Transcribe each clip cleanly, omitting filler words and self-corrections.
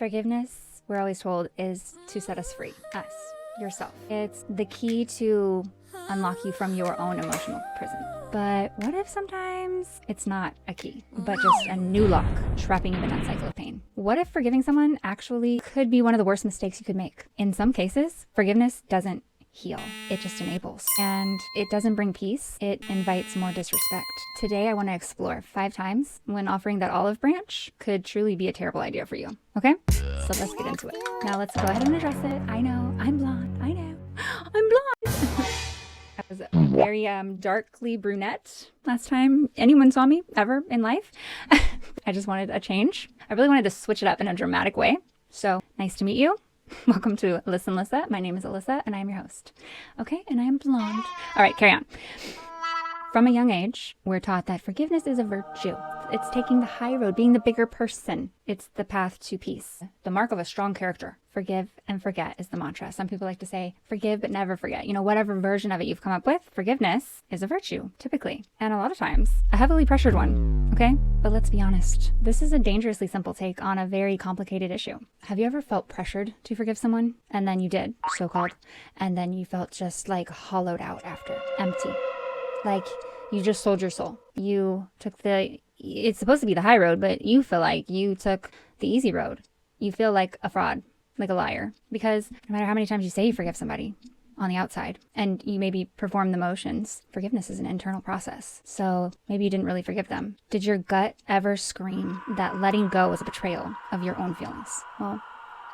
Forgiveness, we're always told, is to set us free. Us, yourself. It's the key to unlock you from your own emotional prison. But what if sometimes it's not a key, but just a new lock trapping you in that cycle of pain? What if forgiving someone actually could be one of the worst mistakes you could make? In some cases, forgiveness doesn't heal. It just enables. And it doesn't bring peace. It invites more disrespect. Today, I want to explore 5 times when offering that olive branch could truly be a terrible idea for you. Okay? So let's get into it. Now let's go ahead and address it. I know, I'm blonde. I know, I'm blonde. I was very darkly brunette last time anyone saw me ever in life. I just wanted a change. I really wanted to switch it up in a dramatic way. So nice to meet you. Welcome to Listen Alyssa. My name is Alyssa and I am your host. Okay, and I am blonde. All right, carry on. From a young age, we're taught that forgiveness is a virtue. It's taking the high road, being the bigger person. It's the path to peace. The mark of a strong character. Forgive and forget is the mantra. Some people like to say, forgive but never forget. You know, whatever version of it you've come up with, forgiveness is a virtue, typically. And a lot of times, a heavily pressured one. Okay? But let's be honest. This is a dangerously simple take on a very complicated issue. Have you ever felt pressured to forgive someone? And then you did, so-called. And then you felt just like hollowed out after. Empty. Like you just sold your soul. You took it's supposed to be the high road, but you feel like you took the easy road. You feel like a fraud, like a liar. Because no matter how many times you say you forgive somebody on the outside, and you maybe perform the motions, forgiveness is an internal process. So maybe you didn't really forgive them. Did your gut ever scream that letting go was a betrayal of your own feelings? Well,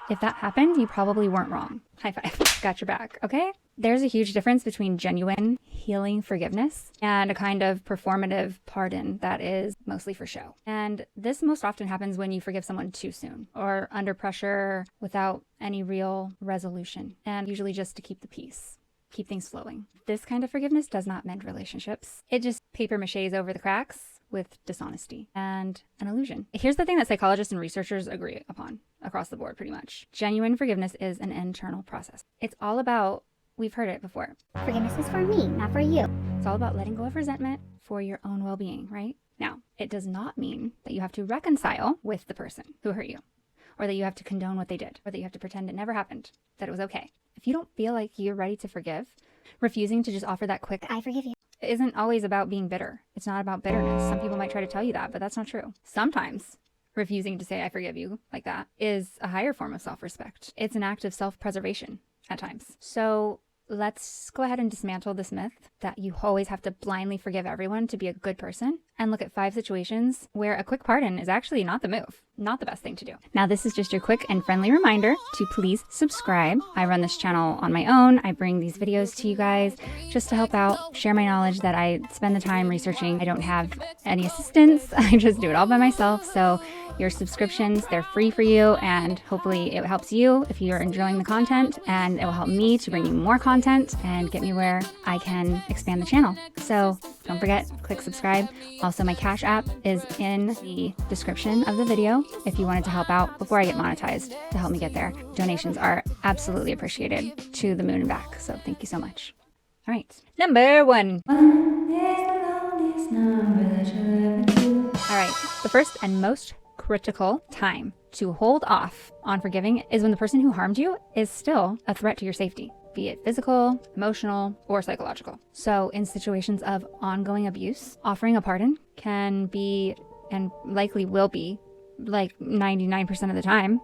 if that happened, you probably weren't wrong. High five. Got your back, okay? There's a huge difference between genuine healing forgiveness and a kind of performative pardon that is mostly for show. And this most often happens when you forgive someone too soon or under pressure without any real resolution, and usually just to keep the peace, keep things flowing. This kind of forgiveness does not mend relationships. It just paper maches over the cracks with dishonesty and an illusion. Here's the thing that psychologists and researchers agree upon across the board pretty much. Genuine forgiveness is an internal process. It's all about, we've heard it before, forgiveness is for me, not for you. It's all about letting go of resentment for your own well-being, right? Now, it does not mean that you have to reconcile with the person who hurt you, or that you have to condone what they did, or that you have to pretend it never happened, that it was okay. If you don't feel like you're ready to forgive, refusing to just offer that quick, I forgive you, isn't always about being bitter. It's not about bitterness. Some people might try to tell you that, but that's not true. Sometimes refusing to say I forgive you like that is a higher form of self-respect. It's an act of self-preservation at times. So let's go ahead and dismantle this myth that you always have to blindly forgive everyone to be a good person, and look at 5 situations where a quick pardon is actually not the move, not the best thing to do. Now, this is just your quick and friendly reminder to please subscribe. I run this channel on my own. I bring these videos to you guys just to help out, share my knowledge that I spend the time researching. I don't have any assistance. I just do it all by myself. So your subscriptions, they're free for you, and hopefully it helps you if you're enjoying the content, and it will help me to bring you more content and get me where I can expand the channel. So don't forget, click subscribe. Also, my Cash App is in the description of the video if you wanted to help out before I get monetized to help me get there. Donations are absolutely appreciated, to the moon and back. So thank you so much. All right. Number 1. All right. The first and most critical time to hold off on forgiving is when the person who harmed you is still a threat to your safety, be it physical, emotional, or psychological. So in situations of ongoing abuse, offering a pardon can be, and likely will be, like 99% of the time.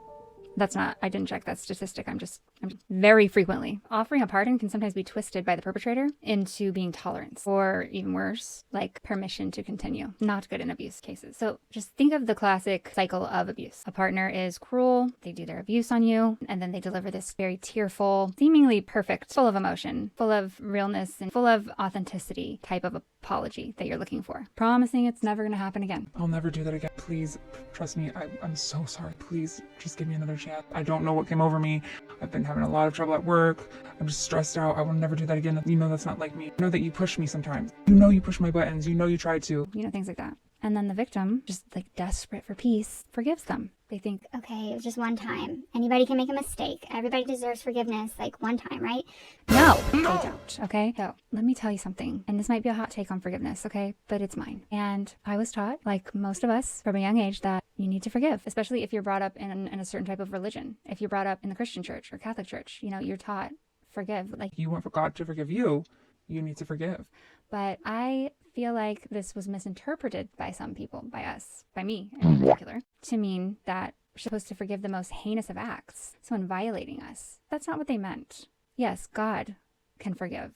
That's not, I didn't check that statistic. I'm just very frequently. Offering a pardon can sometimes be twisted by the perpetrator into being tolerance, or even worse, like permission to continue. Not good in abuse cases. So just think of the classic cycle of abuse. A partner is cruel, they do their abuse on you, and then they deliver this very tearful, seemingly perfect, full of emotion, full of realness, and full of authenticity type of apology that you're looking for, promising it's never going to happen again. I'll never do that again. Please, trust me. I'm so sorry. Please, just give me another chance. I don't know what came over me. I've been having a lot of trouble at work. I'm just stressed out. I will never do that again. You know that's not like me. I know that you push me sometimes. You know you push my buttons. You know you try to. You know, things like that. And then the victim, just like desperate for peace, forgives them. They think, Okay, it was just one time. Anybody can make a mistake. Everybody deserves forgiveness, like one time, right? no, they don't, okay? So let me tell you something, and this might be a hot take on forgiveness, okay? But it's mine. And I was taught, like most of us from a young age, that you need to forgive, especially if you're brought up in a certain type of religion. If you're brought up in the Christian church or Catholic church, you know, you're taught forgive. Like, You want for God to forgive you, you need to forgive. but I feel like this was misinterpreted by some people, by us, by me in particular, to mean that we're supposed to forgive the most heinous of acts, someone violating us. That's not what they meant. Yes, God can forgive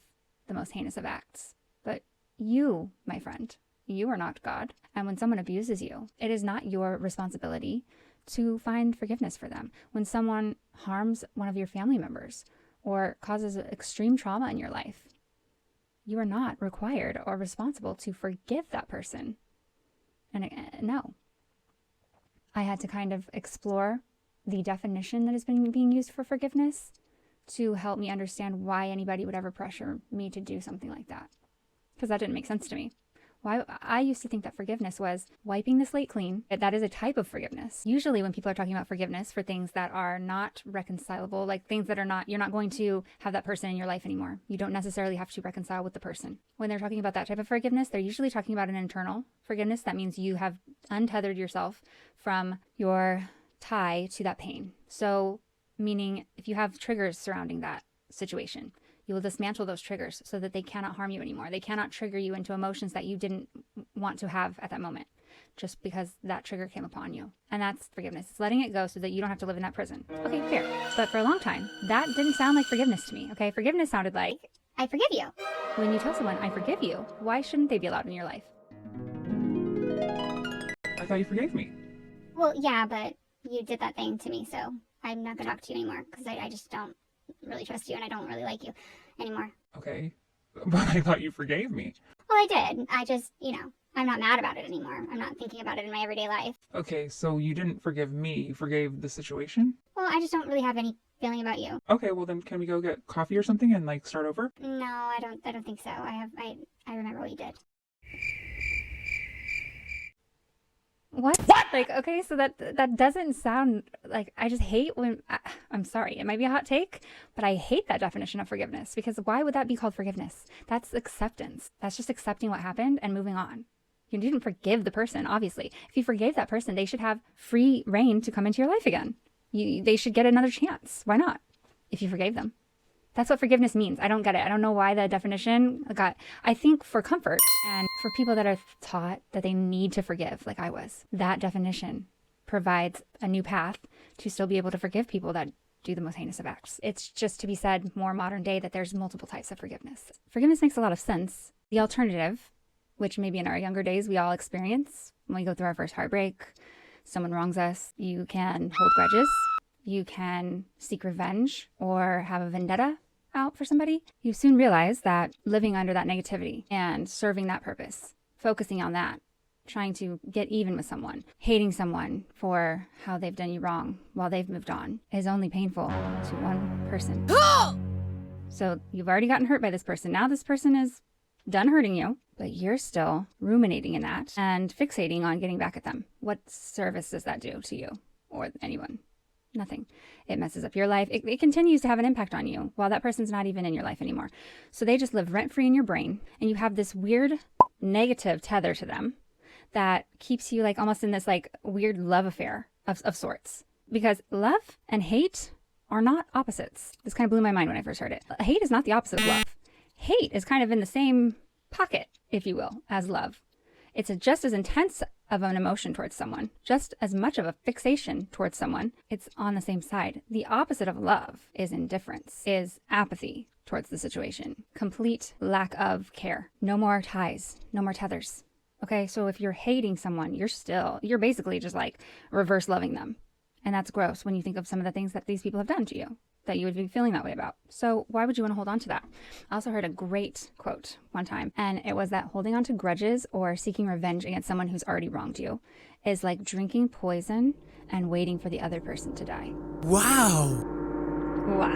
the most heinous of acts, but you, my friend, you are not God. And when someone abuses you, it is not your responsibility to find forgiveness for them. When someone harms one of your family members or causes extreme trauma in your life, you are not required or responsible to forgive that person. And no. I had to kind of explore the definition that has been being used for forgiveness to help me understand why anybody would ever pressure me to do something like that. Because that didn't make sense to me. Why I used to think that forgiveness was wiping the slate clean. That is a type of forgiveness. Usually when people are talking about forgiveness for things that are not reconcilable, like things that are not, you're not going to have that person in your life anymore. You don't necessarily have to reconcile with the person. When they're talking about that type of forgiveness, they're usually talking about an internal forgiveness. That means you have untethered yourself from your tie to that pain. So meaning if you have triggers surrounding that situation, you will dismantle those triggers so that they cannot harm you anymore. They cannot trigger you into emotions that you didn't want to have at that moment just because that trigger came upon you. And that's forgiveness. It's letting it go so that you don't have to live in that prison. Okay, fair. But for a long time, that didn't sound like forgiveness to me. Okay, forgiveness sounded like, I forgive you. when you tell someone, I forgive you, why shouldn't they be allowed in your life? I thought you forgave me. Well, yeah, but you did that thing to me, so I'm not gonna talk to you anymore because I just don't really trust you and I don't really like you anymore. Okay, but I thought you forgave me. Well, I did. I just, I'm not mad about it anymore. I'm not thinking about it in my everyday life. Okay, so you didn't forgive me, you forgave the situation? Well, I just don't really have any feeling about you. Okay, well then can we go get coffee or something and like start over? No, I don't think so. I remember what you did. What? Like, okay, so that doesn't sound like, I just hate when, I'm sorry, it might be a hot take, but I hate that definition of forgiveness because why would that be called forgiveness? That's acceptance. That's just accepting what happened and moving on. You didn't forgive the person, obviously. If you forgave that person, they should have free reign to come into your life again. They should get another chance. Why not? If you forgave them. That's what forgiveness means. I don't get it. I don't know why the definition got, I think for comfort and for people that are taught that they need to forgive, like I was, that definition provides a new path to still be able to forgive people that do the most heinous of acts. It's just to be said more modern day that there's multiple types of forgiveness. Forgiveness makes a lot of sense. The alternative, which maybe in our younger days we all experience when we go through our first heartbreak, someone wrongs us, you can hold grudges. You can seek revenge or have a vendetta out for somebody. You soon realize that living under that negativity and serving that purpose, focusing on that, trying to get even with someone, hating someone for how they've done you wrong while they've moved on is only painful to one person. So you've already gotten hurt by this person. Now this person is done hurting you, but you're still ruminating in that and fixating on getting back at them. What service does that do to you or anyone? Nothing. It messes up your life. It continues to have an impact on you while that person's not even in your life anymore. So they just live rent-free in your brain and you have this weird negative tether to them that keeps you like almost in this like weird love affair of sorts. Because love and hate are not opposites. This kind of blew my mind when I first heard it. Hate is not the opposite of love. Hate is kind of in the same pocket, if you will, as love. It's just as intense of an emotion towards someone, just as much of a fixation towards someone. It's on the same side. The opposite of love is indifference, is apathy towards the situation, complete lack of care, no more ties, no more tethers. Okay, so if you're hating someone, you're basically just like reverse loving them. And that's gross when you think of some of the things that these people have done to you that you would be feeling that way about. So why would you want to hold on to that? I also heard a great quote one time, and it was that holding on to grudges or seeking revenge against someone who's already wronged you is like drinking poison and waiting for the other person to die. Wow. What?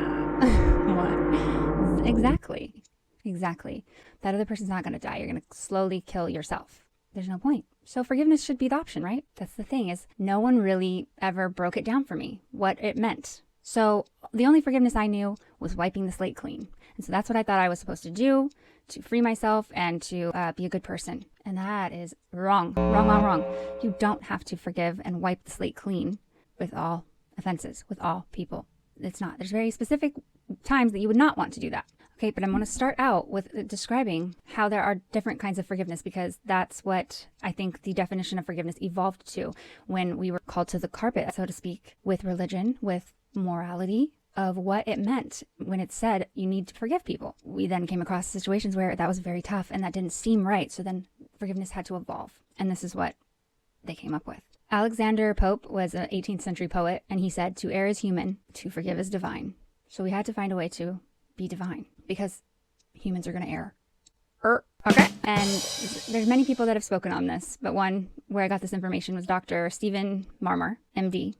Exactly. That other person's not going to die. You're going to slowly kill yourself. There's no point. So forgiveness should be the option, right? That's the thing, is no one really ever broke it down for me, what it meant. So the only forgiveness I knew was wiping the slate clean. And so that's what I thought I was supposed to do to free myself and to be a good person. And that is wrong. Wrong, wrong, wrong. You don't have to forgive and wipe the slate clean with all offenses, with all people. It's not. There's very specific times that you would not want to do that. Okay, but I'm going to start out with describing how there are different kinds of forgiveness, because that's what I think the definition of forgiveness evolved to when we were called to the carpet, so to speak, with religion, with morality, of what it meant when it said you need to forgive people. We then came across situations where that was very tough and that didn't seem right. So then forgiveness had to evolve. And this is what they came up with. Alexander Pope was an 18th century poet, and he said, "To err is human, to forgive is divine." So we had to find a way to be divine, because humans are going to err. Okay. And there's many people that have spoken on this, but one where I got this information was Dr. Stephen Marmor, MD.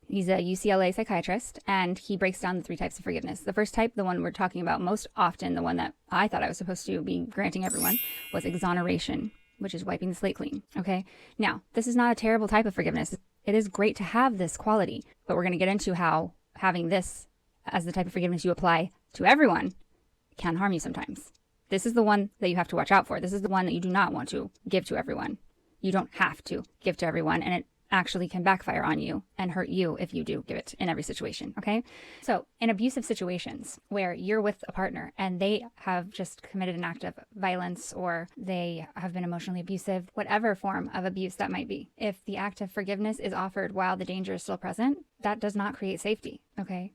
He's a UCLA psychiatrist, and he breaks down the 3 types of forgiveness. The first type, the one we're talking about most often, the one that I thought I was supposed to be granting everyone, was exoneration, which is wiping the slate clean. Okay. Now, this is not a terrible type of forgiveness. It is great to have this quality, but we're going to get into how having this as the type of forgiveness you apply to everyone can harm you sometimes. This is the one that you have to watch out for. This is the one that you do not want to give to everyone. You don't have to give to everyone, and it actually can backfire on you and hurt you if you do give it in every situation, okay? So in abusive situations where you're with a partner and they have just committed an act of violence, or they have been emotionally abusive, whatever form of abuse that might be, if the act of forgiveness is offered while the danger is still present, that does not create safety, okay?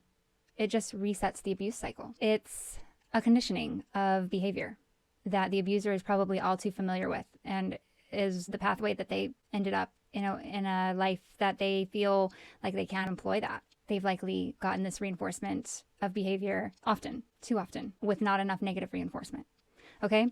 It just resets the abuse cycle. It's a conditioning of behavior that the abuser is probably all too familiar with, and is the pathway that they ended up in a life that they feel like they can't employ that. They've likely gotten this reinforcement of behavior often, too often, with not enough negative reinforcement. Okay?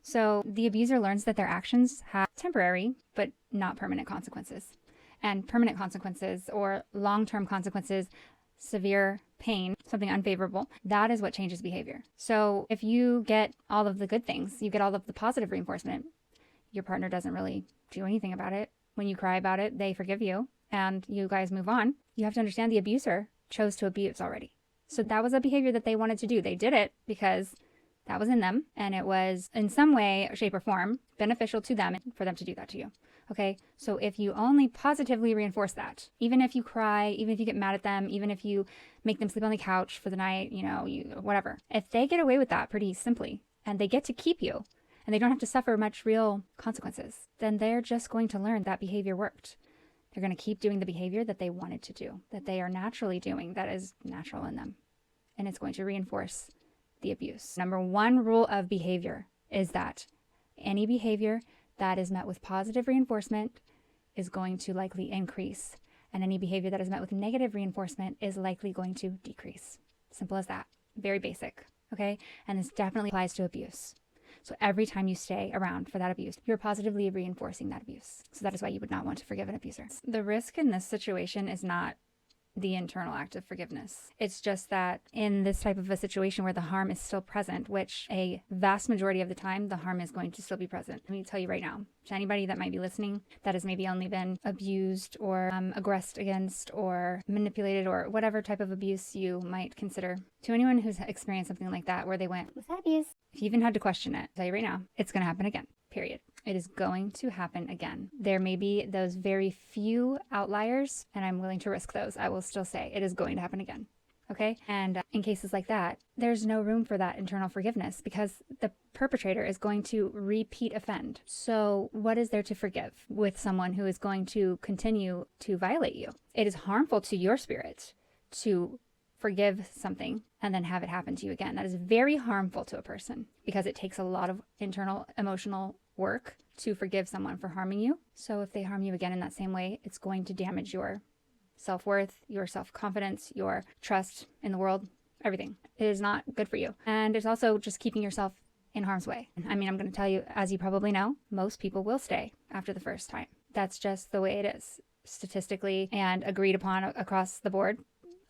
So the abuser learns that their actions have temporary but not permanent consequences. And permanent consequences, or long-term consequences, severe pain, something unfavorable, that is what changes behavior. So if you get all of the good things, you get all of the positive reinforcement, your partner doesn't really do anything about it. When you cry about it, they forgive you and you guys move on. You have to understand the abuser chose to abuse already. So that was a behavior that they wanted to do. They did it because that was in them, and it was in some way, shape, or form beneficial to them for them to do that to you. Okay, so if you only positively reinforce that, even if you cry, even if you get mad at them, even if you make them sleep on the couch for the night, whatever, if they get away with that pretty simply and they get to keep you, and they don't have to suffer much real consequences, then they're just going to learn that behavior worked. They're going to keep doing the behavior that they wanted to do, that they are naturally doing, that is natural in them. And it's going to reinforce the abuse. Number 1 rule of behavior is that any behavior that is met with positive reinforcement is going to likely increase. And any behavior that is met with negative reinforcement is likely going to decrease. Simple as that. Very basic. Okay? And this definitely applies to abuse. So every time you stay around for that abuse, you're positively reinforcing that abuse. So that is why you would not want to forgive an abuser. The risk in this situation is not the internal act of forgiveness. It's just that in this type of a situation where the harm is still present, which a vast majority of the time, the harm is going to still be present. Let me tell you right now, to anybody that might be listening that has maybe only been abused or aggressed against or manipulated or whatever type of abuse you might consider, to anyone who's experienced something like that where they went, Was that abuse? if you even had to question it, I'll tell you right now, it's going to happen again, period. It is going to happen again. There may be those very few outliers, and I'm willing to risk those. I will still say it is going to happen again. Okay? And in cases like that, there's no room for that internal forgiveness because the perpetrator is going to repeat offend. So what is there to forgive with someone who is going to continue to violate you? It is harmful to your spirit to forgive something and then have it happen to you again. That is very harmful to a person because it takes a lot of internal emotional work to forgive someone for harming you. So if they harm you again in that same way, it's going to damage your self-worth, your self-confidence, your trust in the world, everything. It is not good for you. And it's also just keeping yourself in harm's way. I mean, I'm going to tell you, as you probably know, most people will stay after the first time. That's just the way it is, statistically and agreed upon across the board.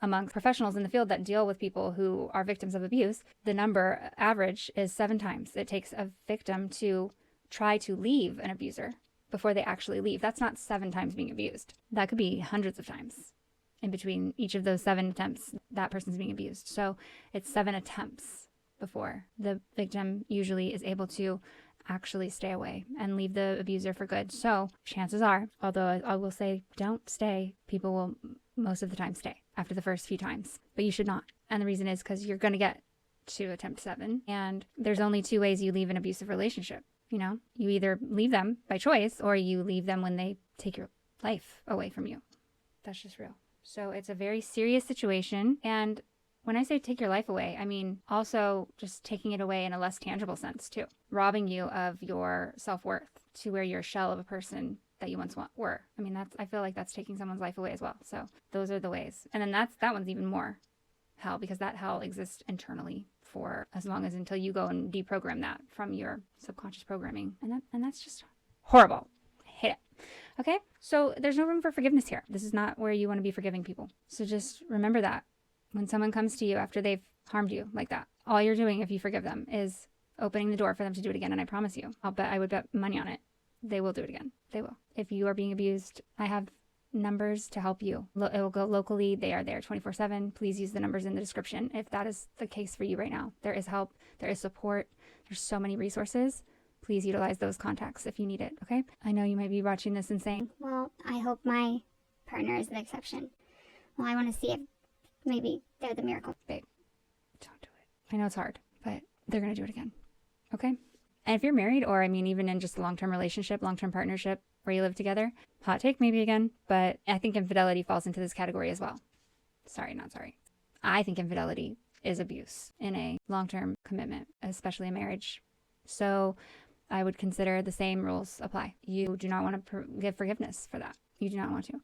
Among professionals in the field that deal with people who are victims of abuse, the number average is 7 times. It takes a victim to try to leave an abuser before they actually leave. That's not 7 times being abused. That could be hundreds of times. In between each of those 7 attempts, that person's being abused. So it's 7 attempts before the victim usually is able to actually stay away and leave the abuser for good. So chances are, although I will say don't stay, people will most of the time stay after the first few times, but you should not. And the reason is because you're going to get to attempt 7, and there's only 2 ways you leave an abusive relationship. You either leave them by choice or you leave them when they take your life away from you. That's just real. So it's a very serious situation. And when I say take your life away, I mean also just taking it away in a less tangible sense too. Robbing you of your self-worth to where you're a shell of a person that you once were. I mean, I feel like that's taking someone's life away as well. So those are the ways. And then that one's even more hell, because that hell exists internally for as long as until you go and deprogram that from your subconscious programming. And that's just horrible. I hate it. Okay? So there's no room for forgiveness here. This is not where you want to be forgiving people. So just remember that when someone comes to you after they've harmed you like that, all you're doing if you forgive them is opening the door for them to do it again. And I promise you, I would bet money on it, they will do it again. They will. If you are being abused, I have numbers to help you. It will go locally. They are there 24/7. Please use the numbers in the description if that is the case for you right now. There is help. There is support. There's so many resources. Please utilize those contacts if you need it, okay? I know you might be watching this and saying, well, I hope my partner is the exception. Well, I want to see if maybe they're the miracle. Babe, don't do it. I know it's hard, but they're going to do it again, okay? And if you're married, or even in just a long-term relationship, long-term partnership where you live together, hot take maybe again, but I think infidelity falls into this category as well. Sorry, not sorry. I think infidelity is abuse in a long-term commitment, especially a marriage. So I would consider the same rules apply. You do not want to give forgiveness for that. You do not want to.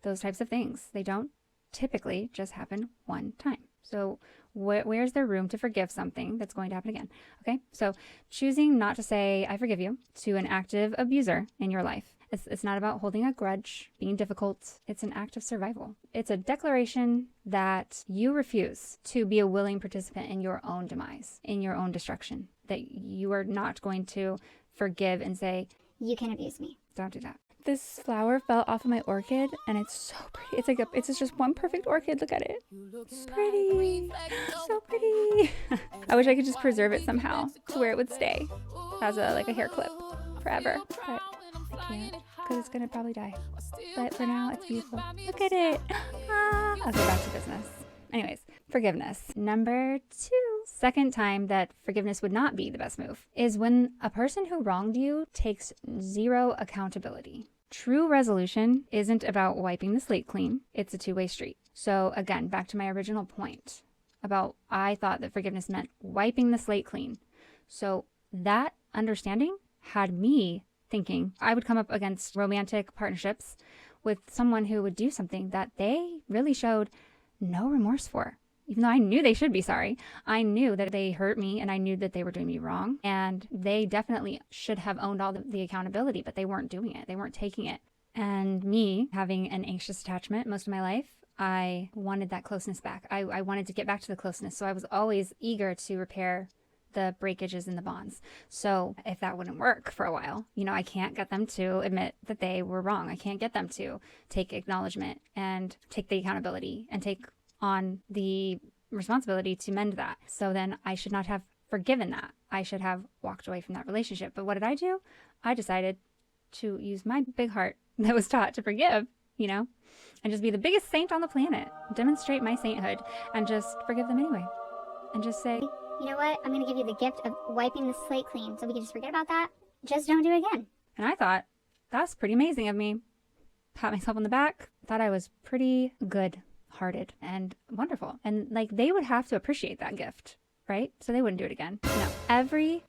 Those types of things, they don't typically just happen one time. So where's there room to forgive something that's going to happen again? Okay, so choosing not to say, I forgive you, to an active abuser in your life. It's not about holding a grudge, being difficult. It's an act of survival. It's a declaration that you refuse to be a willing participant in your own demise, in your own destruction, that you are not going to forgive and say, you can abuse me. Don't do that. This flower fell off of my orchid and it's so pretty. It's just one perfect orchid. Look at it. It's pretty. So pretty. I wish I could just preserve it somehow to where it would stay as a hair clip forever. But I can't because it's going to probably die. But for now, it's beautiful. Look at it. Okay, back to business. Anyways, forgiveness. Number 2. Second time that forgiveness would not be the best move is when a person who wronged you takes zero accountability. True resolution isn't about wiping the slate clean. It's a two-way street. So again, back to my original point about I thought that forgiveness meant wiping the slate clean. So that understanding had me thinking I would come up against romantic partnerships with someone who would do something that they really showed no remorse for. Even though I knew they should be sorry, I knew that they hurt me and I knew that they were doing me wrong. And they definitely should have owned all the accountability, but they weren't doing it. They weren't taking it. And me having an anxious attachment most of my life, I wanted that closeness back. I wanted to get back to the closeness. So I was always eager to repair the breakages in the bonds. So if that wouldn't work for a while, I can't get them to admit that they were wrong. I can't get them to take acknowledgement and take the accountability and take on the responsibility to mend that. So then I should not have forgiven that. I should have walked away from that relationship. But what did I do? I decided to use my big heart that was taught to forgive, and just be the biggest saint on the planet, demonstrate my sainthood, and just forgive them anyway. And just say, you know what? I'm going to give you the gift of wiping the slate clean so we can just forget about that. Just don't do it again. And I thought, that's pretty amazing of me. Pat myself on the back. Thought I was pretty good-hearted and wonderful. And they would have to appreciate that gift, right? So they wouldn't do it again. No. Every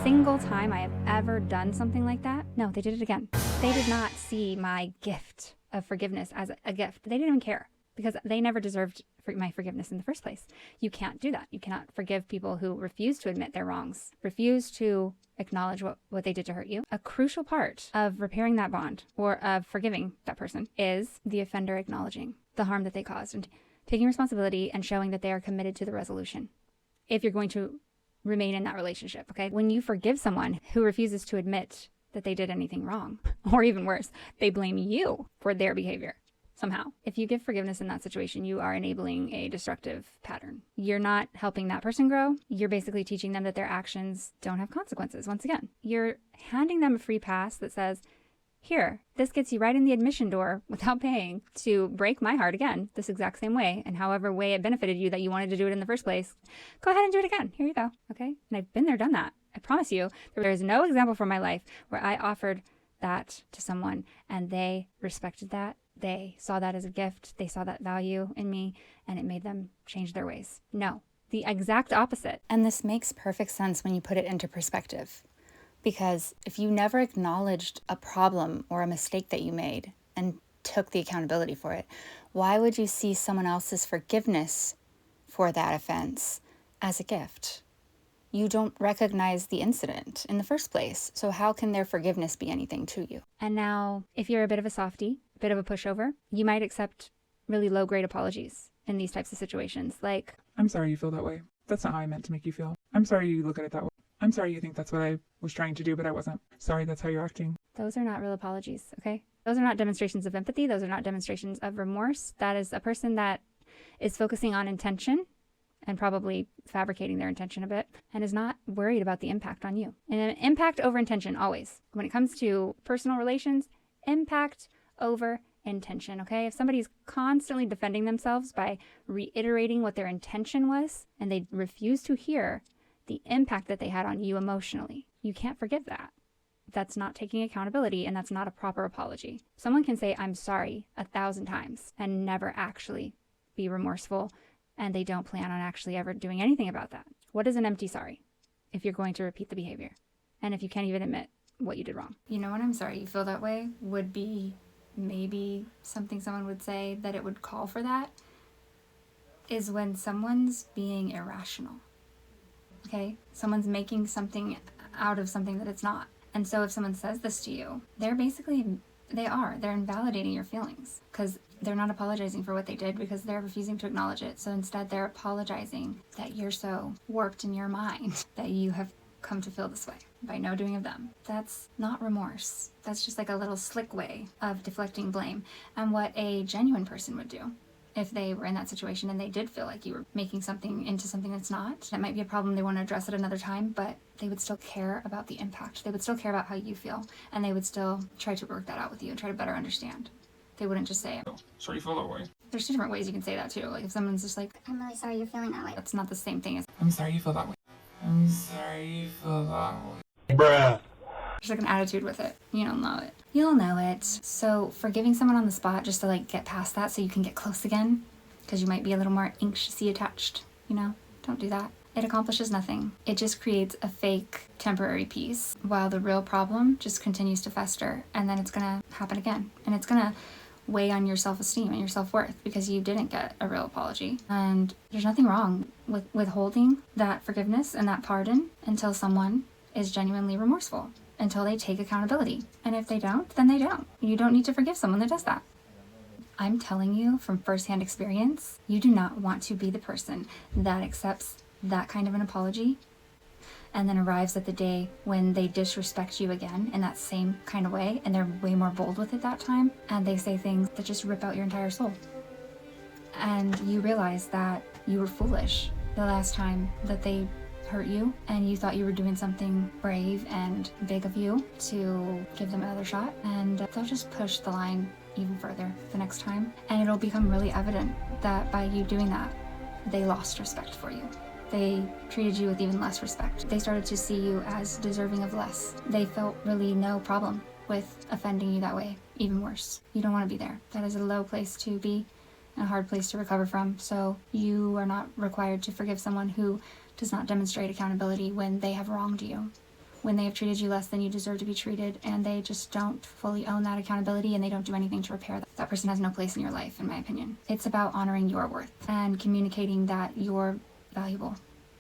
single time I have ever done something like that, no, they did it again. They did not see my gift of forgiveness as a gift. They didn't even care because they never deserved my forgiveness in the first place. You can't do that. You cannot forgive people who refuse to admit their wrongs, refuse to acknowledge what they did to hurt you. A crucial part of repairing that bond or of forgiving that person is the offender acknowledging the harm that they caused and taking responsibility and showing that they are committed to the resolution. If you're going to remain in that relationship, okay? When you forgive someone who refuses to admit that they did anything wrong. Or even worse, they blame you for their behavior somehow. If you give forgiveness in that situation, you are enabling a destructive pattern. You're not helping that person grow. You're basically teaching them that their actions don't have consequences. Once again, you're handing them a free pass that says, here, this gets you right in the admission door without paying to break my heart again, this exact same way. And however way it benefited you that you wanted to do it in the first place, go ahead and do it again. Here you go. Okay. And I've been there, done that. I promise you, there is no example from my life where I offered that to someone and they respected that. They saw that as a gift. They saw that value in me and it made them change their ways. No, the exact opposite. And this makes perfect sense when you put it into perspective. Because if you never acknowledged a problem or a mistake that you made and took the accountability for it, why would you see someone else's forgiveness for that offense as a gift? You don't recognize the incident in the first place. So how can their forgiveness be anything to you? And now, if you're a bit of a softie, a bit of a pushover, you might accept really low-grade apologies in these types of situations. Like, I'm sorry you feel that way. That's not how I meant to make you feel. I'm sorry you look at it that way. I'm sorry you think that's what I was trying to do, but I wasn't. Sorry, that's how you're acting. those are not real apologies, okay? Those are not demonstrations of empathy. Those are not demonstrations of remorse. That is a person that is focusing on intention and probably fabricating their intention a bit and is not worried about the impact on you. And impact over intention, always. When it comes to personal relations, impact over intention, okay? If somebody's constantly defending themselves by reiterating what their intention was and they refuse to hear the impact that they had on you emotionally, you can't forgive that. That's not taking accountability, and that's not a proper apology. Someone can say, I'm sorry 1,000 times and never actually be remorseful, and they don't plan on actually ever doing anything about that. What is an empty sorry if you're going to repeat the behavior? And if you can't even admit what you did wrong? You know what? I'm sorry you feel that way would be maybe something someone would say that it would call for that is when someone's being irrational. Okay? Someone's making something out of something that it's not. And so if someone says this to you, they're invalidating your feelings because they're not apologizing for what they did because they're refusing to acknowledge it. So instead they're apologizing that you're so warped in your mind that you have come to feel this way by no doing of them. That's not remorse. That's just like a little slick way of deflecting blame. And what a genuine person would do if they were in that situation and they did feel like you were making something into something that's not, that might be a problem they want to address at another time, but they would still care about the impact. They would still care about how you feel, and they would still try to work that out with you and try to better understand. They wouldn't just say, Sorry you feel that way. there's two different ways you can say that too. Like if someone's just like, I'm really sorry you're feeling that way. that's not the same thing as, I'm sorry you feel that way. I'm sorry you feel that way. Bruh. there's like an attitude with it. You don't know it. You'll know it. So forgiving someone on the spot just to like get past that so you can get close again, because you might be a little more anxiously attached, don't do that. It accomplishes nothing. It just creates a fake temporary peace while the real problem just continues to fester, and then it's gonna happen again. And it's gonna weigh on your self-esteem and your self-worth because you didn't get a real apology. And there's nothing wrong with withholding that forgiveness and that pardon until someone is genuinely remorseful, until they take accountability. And if they don't, then they don't. You don't need to forgive someone that does that. I'm telling you from firsthand experience, you do not want to be the person that accepts that kind of an apology and then arrives at the day when they disrespect you again in that same kind of way, and they're way more bold with it that time, and they say things that just rip out your entire soul. And you realize that you were foolish the last time that they hurt you, and you thought you were doing something brave and big of you to give them another shot, and they'll just push the line even further the next time, and it'll become really evident that by you doing that, they lost respect for you. They treated you with even less respect. They started to see you as deserving of less. They felt really no problem with offending you that way. Even worse. You don't want to be there. That is a low place to be and a hard place to recover from. So you are not required to forgive someone who does not demonstrate accountability when they have wronged you, when they have treated you less than you deserve to be treated, and they just don't fully own that accountability and they don't do anything to repair that. That person has no place in your life, in my opinion. It's about honoring your worth and communicating that you're valuable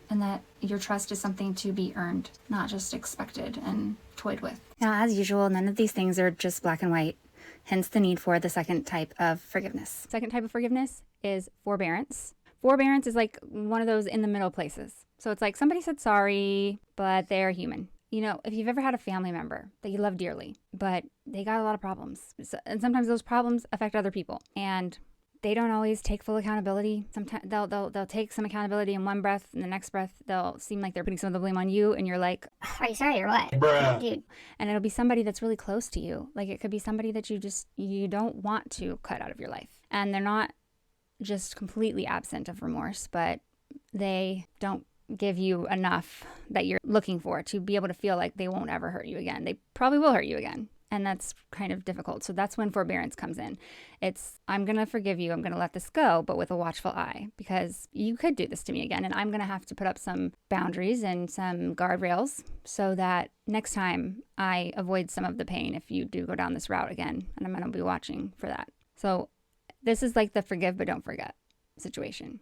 and that your trust is something to be earned, not just expected and toyed with. Now, as usual, none of these things are just black and white, hence the need for the second type of forgiveness. Second type of forgiveness is forbearance. Forbearance is like one of those in the middle places. So it's like somebody said sorry, but they're human You know, if you've ever had a family member that you love dearly, but they got a lot of problems, and sometimes those problems affect other people, and they don't always take full accountability. Sometimes they'll take some accountability in one breath, and the next breath they'll seem like they're putting some of the blame on you, and you're like, Are you sorry or what? Bruh. Dude, and it'll be somebody that's really close to you. Like it could be somebody that you don't want to cut out of your life, and they're not just completely absent of remorse, but they don't give you enough that you're looking for to be able to feel like they won't ever hurt you again. They probably will hurt you again. And that's kind of difficult. So that's when forbearance comes in. It's, I'm going to forgive you. I'm going to let this go, but with a watchful eye, because you could do this to me again. And I'm going to have to put up some boundaries and some guardrails so that next time I avoid some of the pain if you do go down this route again. And I'm going to be watching for that. So this is like the forgive but don't forget situation.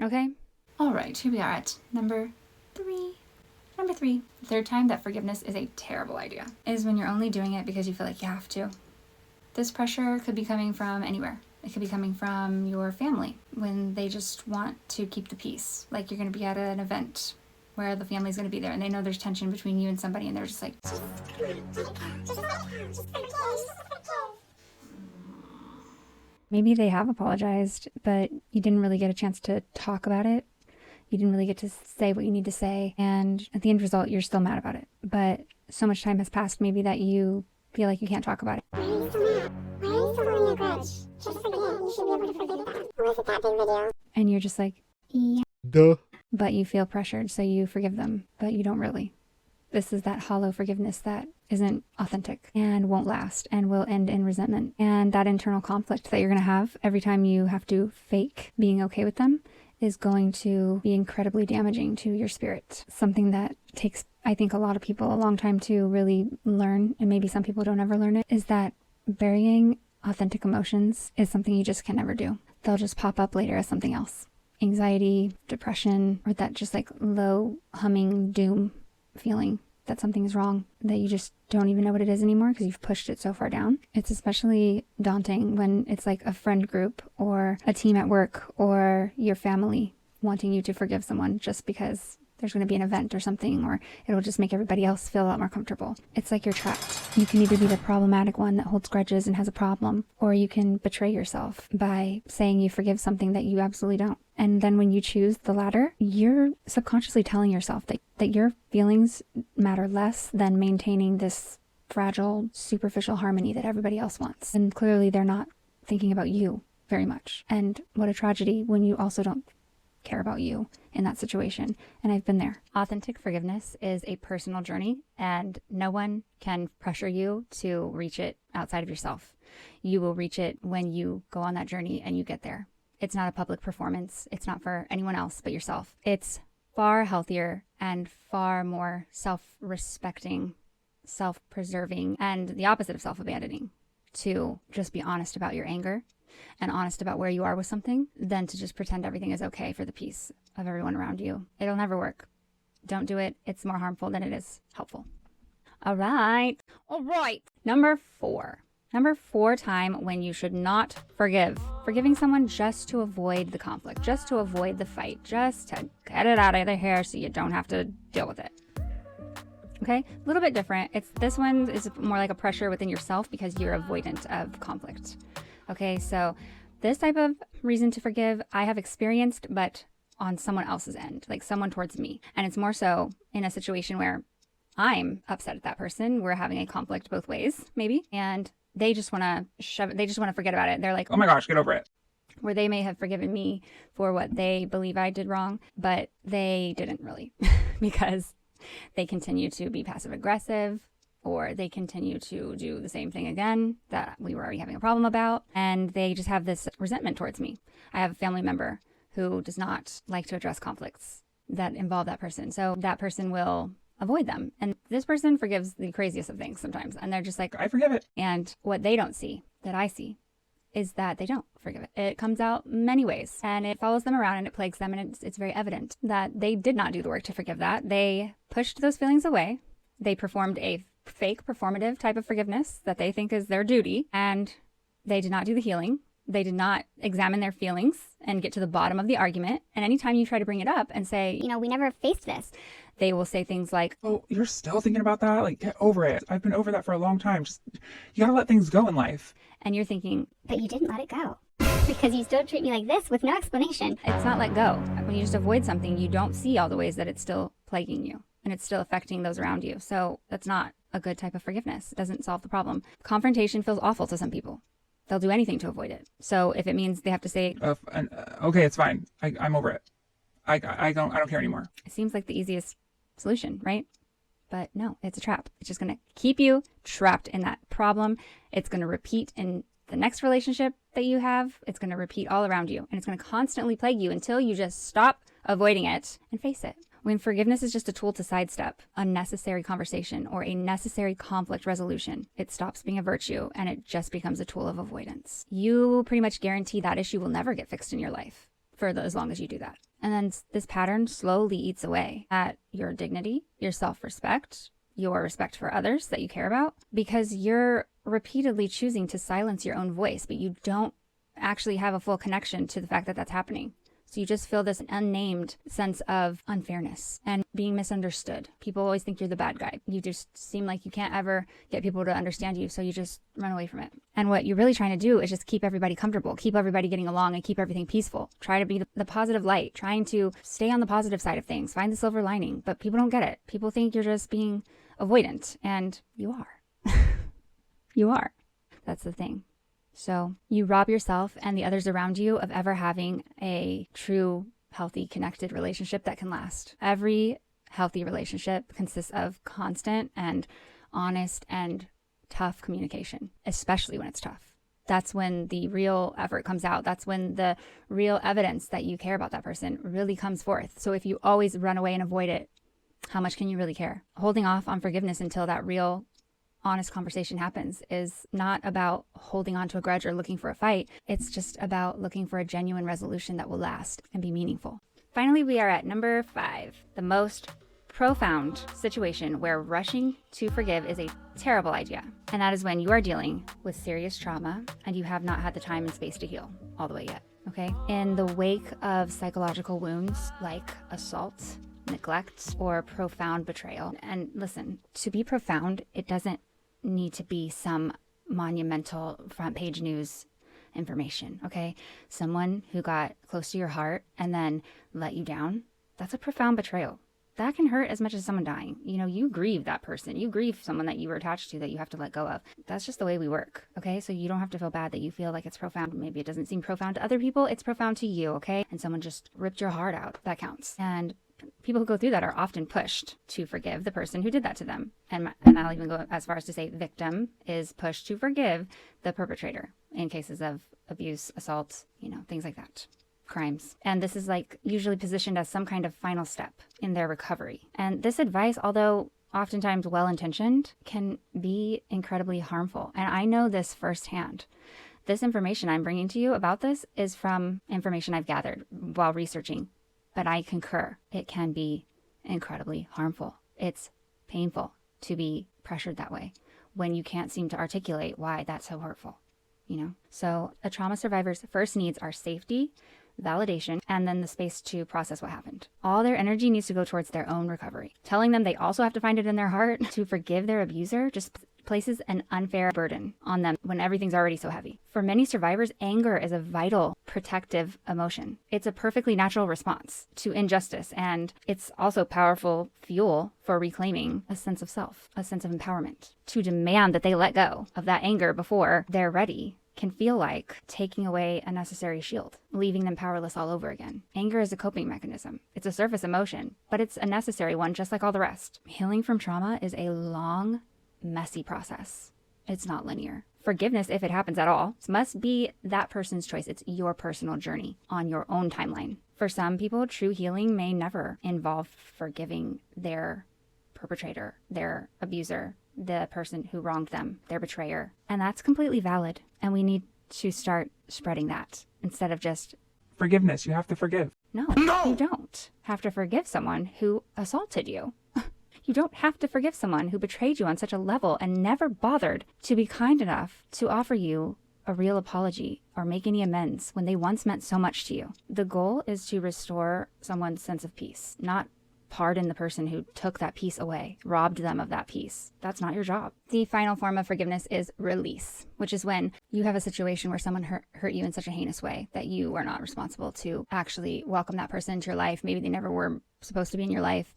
Okay? All right, here we are at number 3. Number 3, the third time that forgiveness is a terrible idea, is when you're only doing it because you feel like you have to. This pressure could be coming from anywhere. It could be coming from your family when they just want to keep the peace. Like you're going to be at an event where the family's going to be there and they know there's tension between you and somebody and they're just like, maybe they have apologized, but you didn't really get a chance to talk about it. You didn't really get to say what you need to say. And at the end result, you're still mad about it. But so much time has passed maybe that you feel like you can't talk about it. Why are you so mad? Why are you still holding a grudge? Just forget. You should be able to forgive that. Was it that big of a deal? And you're just like, yeah. Duh. but you feel pressured, so you forgive them, but you don't really. This is that hollow forgiveness that isn't authentic and won't last and will end in resentment. And that internal conflict that you're going to have every time you have to fake being okay with them is going to be incredibly damaging to your spirit. Something that takes, I think, a lot of people a long time to really learn, and maybe some people don't ever learn it, is that burying authentic emotions is something you just can never do. They'll just pop up later as something else. Anxiety, depression, or that just like low humming doom feeling that something is wrong, that you just don't even know what it is anymore because you've pushed it so far down. It's especially daunting when it's like a friend group or a team at work or your family wanting you to forgive someone just because there's going to be an event or something, or it'll just make everybody else feel a lot more comfortable. It's like you're trapped. You can either be the problematic one that holds grudges and has a problem, or you can betray yourself by saying you forgive something that you absolutely don't. And then when you choose the latter, you're subconsciously telling yourself that your feelings matter less than maintaining this fragile, superficial harmony that everybody else wants. And clearly they're not thinking about you very much. And what a tragedy when you also don't care about you in that situation. And I've been there. Authentic forgiveness is a personal journey, and no one can pressure you to reach it outside of yourself. You will reach it when you go on that journey and you get there. It's not a public performance. It's not for anyone else but yourself. It's far healthier and far more self-respecting, self-preserving, and the opposite of self-abandoning to just be honest about your anger and honest about where you are with something than to just pretend everything is okay for the peace of everyone around you. It'll never work. Don't do it. It's more harmful than it is helpful. All right. Number 4. Number 4 time when you should not forgive. Forgiving someone just to avoid the conflict, just to avoid the fight, just to get it out of their hair so you don't have to deal with it. Okay, a little bit different. This one is more like a pressure within yourself because you're avoidant of conflict. Okay, so this type of reason to forgive I have experienced, but on someone else's end, like someone towards me. And it's more so in a situation where I'm upset at that person. We're having a conflict both ways, maybe. And they just want to forget about it. They're like, Oh my gosh, get over it. Where they may have forgiven me for what they believe I did wrong, but they didn't really because they continue to be passive aggressive, or they continue to do the same thing again that we were already having a problem about. And they just have this resentment towards me. I have a family member who does not like to address conflicts that involve that person. So that person will avoid them. And this person forgives the craziest of things sometimes. And they're just like, I forgive it. and what they don't see that I see is that they don't forgive it. It comes out many ways and it follows them around and it plagues them. And it's very evident that they did not do the work to forgive that. They pushed those feelings away. They performed a fake performative type of forgiveness that they think is their duty. And they did not do the healing. They did not examine their feelings and get to the bottom of the argument. And anytime you try to bring it up and say, You know, we never faced this. they will say things like, Oh, you're still thinking about that? Like, get over it. I've been over that for a long time. Just, you gotta let things go in life. and you're thinking, But you didn't let it go. Because you still treat me like this with no explanation. it's not let go. When you just avoid something, you don't see all the ways that it's still plaguing you and it's still affecting those around you. So that's not a good type of forgiveness. It doesn't solve the problem. Confrontation feels awful to some people. They'll do anything to avoid it. So if it means they have to say, Okay, it's fine. I'm over it. I don't care anymore. it seems like the easiest solution, right? But no, it's a trap. It's just going to keep you trapped in that problem. It's going to repeat in the next relationship that you have. It's going to repeat all around you, and it's going to constantly plague you until you just stop avoiding it and face it. When forgiveness is just a tool to sidestep unnecessary conversation or a necessary conflict resolution, it stops being a virtue and it just becomes a tool of avoidance. You pretty much guarantee that issue will never get fixed in your life for as long as you do that. And then this pattern slowly eats away at your dignity, your self-respect, your respect for others that you care about, because you're repeatedly choosing to silence your own voice, but you don't actually have a full connection to the fact that that's happening. So you just feel this unnamed sense of unfairness and being misunderstood. People always think you're the bad guy. You just seem like you can't ever get people to understand you, so you just run away from it. And what you're really trying to do is just keep everybody comfortable, keep everybody getting along, and keep everything peaceful. Try to be the positive light, trying to stay on the positive side of things, find the silver lining. But people don't get it. People think you're just being avoidant, and you are. You are. That's the thing. So you rob yourself and the others around you of ever having a true, healthy, connected relationship that can last. Every healthy relationship consists of constant and honest and tough communication, especially when it's tough. That's when the real effort comes out. That's when the real evidence that you care about that person really comes forth. So if you always run away and avoid it, how much can you really care? Holding off on forgiveness until that real honest conversation happens is not about holding on to a grudge or looking for a fight. It's just about looking for a genuine resolution that will last and be meaningful. Finally, we are at number 5, the most profound situation where rushing to forgive is a terrible idea. And that is when you are dealing with serious trauma and you have not had the time and space to heal all the way yet. Okay? In the wake of psychological wounds like assault, neglect, or profound betrayal. And listen, to be profound, it doesn't need to be some monumental front page news information, okay? Someone who got close to your heart and then let you down, that's a profound betrayal. That can hurt as much as someone dying. You know, you grieve that person. You grieve someone that you were attached to that you have to let go of. That's just the way we work, okay? So you don't have to feel bad that you feel like it's profound. Maybe it doesn't seem profound to other people. It's profound to you, okay? And someone just ripped your heart out. That counts. And people who go through that are often pushed to forgive the person who did that to them. And I'll even go as far as to say victim is pushed to forgive the perpetrator in cases of abuse, assault, you know, things like that, crimes. And this is like usually positioned as some kind of final step in their recovery. And this advice, although oftentimes well-intentioned, can be incredibly harmful. And I know this firsthand. This information I'm bringing to you about this is from information I've gathered while researching. But I concur, it can be incredibly harmful. It's painful to be pressured that way when you can't seem to articulate why that's so hurtful, you know? So a trauma survivor's first needs are safety, validation, and then the space to process what happened. All their energy needs to go towards their own recovery. Telling them they also have to find it in their heart to forgive their abuser just places an unfair burden on them when everything's already so heavy. For many survivors, anger is a vital protective emotion. It's a perfectly natural response to injustice, and it's also powerful fuel for reclaiming a sense of self, a sense of empowerment. To demand that they let go of that anger before they're ready can feel like taking away a necessary shield, leaving them powerless all over again. Anger is a coping mechanism. It's a surface emotion, but it's a necessary one just like all the rest. Healing from trauma is a long, messy process. It's not linear. Forgiveness, if it happens at all, must be that person's choice. It's your personal journey on your own timeline. For some people, true healing may never involve forgiving their perpetrator, their abuser, the person who wronged them, their betrayer. And that's completely valid. And we need to start spreading that instead of just Forgiveness, you have to forgive. No, you don't have to forgive someone who assaulted you. You don't have to forgive someone who betrayed you on such a level and never bothered to be kind enough to offer you a real apology or make any amends when they once meant so much to you. The goal is to restore someone's sense of peace, not pardon the person who took that peace away, robbed them of that peace. That's not your job. The final form of forgiveness is release, which is when you have a situation where someone hurt you in such a heinous way that you are not responsible to actually welcome that person into your life. Maybe they never were supposed to be in your life.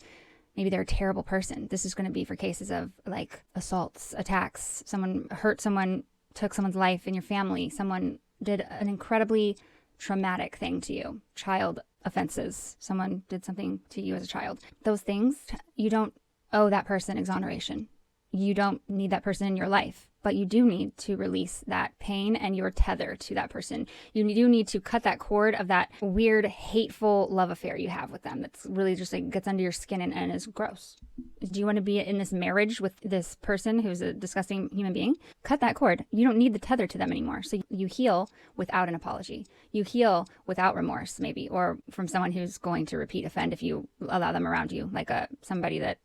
Maybe they're a terrible person. This is going to be for cases of like assaults, attacks, someone hurt someone, took someone's life in your family, someone did an incredibly traumatic thing to you, child offenses, someone did something to you as a child. Those things, you don't owe that person exoneration. You don't need that person in your life, but you do need to release that pain and your tether to that person. You do need to cut that cord of that weird, hateful love affair you have with them that's really just like gets under your skin and is gross. Do you want to be in this marriage with this person who's a disgusting human being? Cut that cord. You don't need the tether to them anymore. So you heal without an apology. You heal without remorse, maybe, or from someone who's going to repeat offend if you allow them around you, like somebody that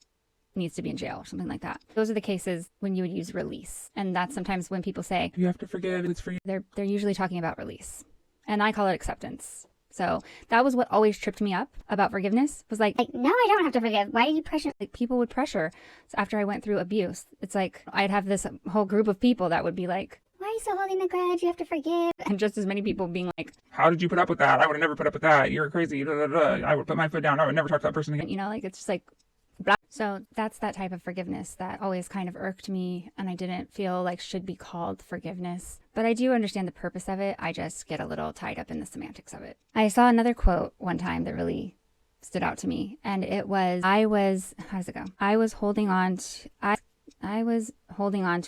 needs to be in jail or something like that. Those are the cases when you would use release. And that's sometimes when people say, You have to forgive, it's for you. They're usually talking about release. And I call it acceptance. So that was what always tripped me up about forgiveness, was like, No, I don't have to forgive. Why did you pressure? like people would pressure. So after I went through abuse, it's like I'd have this whole group of people that would be like, Why are you so holding the grudge? You have to forgive. and just as many people being like, How did you put up with that? I would have never put up with that. You're crazy. I would put my foot down. I would never talk to that person again. you know, like it's just like, blah. So that's that type of forgiveness that always kind of irked me and I didn't feel like should be called forgiveness. But I do understand the purpose of it. I just get a little tied up in the semantics of it. I saw another quote one time that really stood out to me. And it was, how does it go? I was holding on to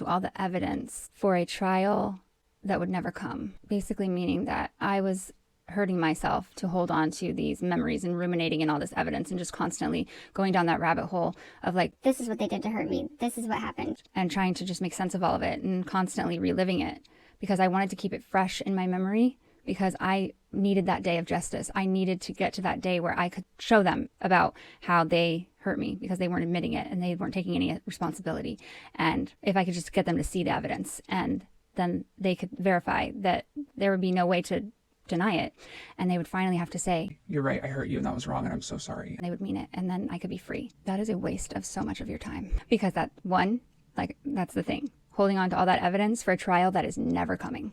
all the evidence for a trial that would never come. Basically meaning that I was hurting myself to hold on to these memories and ruminating in all this evidence and just constantly going down that rabbit hole of like, This is what they did to hurt me. This is what happened. and trying to just make sense of all of it and constantly reliving it because I wanted to keep it fresh in my memory because I needed that day of justice. I needed to get to that day where I could show them about how they hurt me because they weren't admitting it and they weren't taking any responsibility. And if I could just get them to see the evidence and then they could verify that there would be no way to deny it. And they would finally have to say, You're right. I hurt you and that was wrong and I'm so sorry. and they would mean it. And then I could be free. That is a waste of so much of your time because that's the thing. Holding on to all that evidence for a trial that is never coming.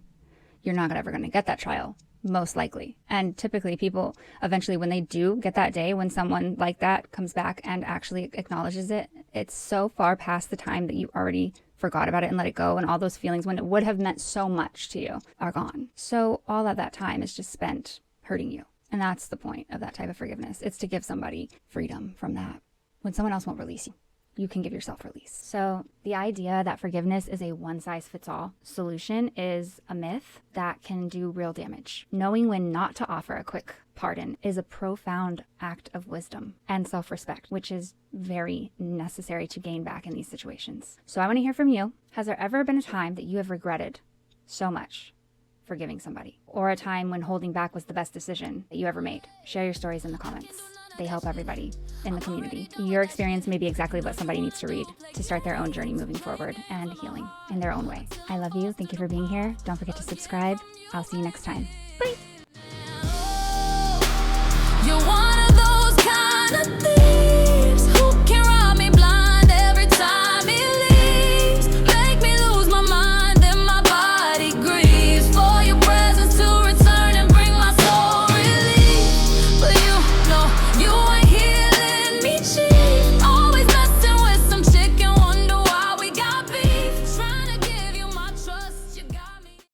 You're not ever going to get that trial, most likely. And typically people eventually, when they do get that day, when someone like that comes back and actually acknowledges it, it's so far past the time that you already forgot about it and let it go. And all those feelings when it would have meant so much to you are gone. So all of that time is just spent hurting you. And that's the point of that type of forgiveness. It's to give somebody freedom from that. When someone else won't release you, you can give yourself release. So the idea that forgiveness is a one-size-fits-all solution is a myth that can do real damage. Knowing when not to offer a quick pardon is a profound act of wisdom and self-respect, which is very necessary to gain back in these situations. So I want to hear from you. Has there ever been a time that you have regretted so much forgiving somebody, or a time when holding back was the best decision that you ever made? Share your stories in the comments. They help everybody in the community. Your experience may be exactly what somebody needs to read to start their own journey moving forward and healing in their own way. I love you. Thank you for being here. Don't forget to subscribe. I'll see you next time. Bye. You want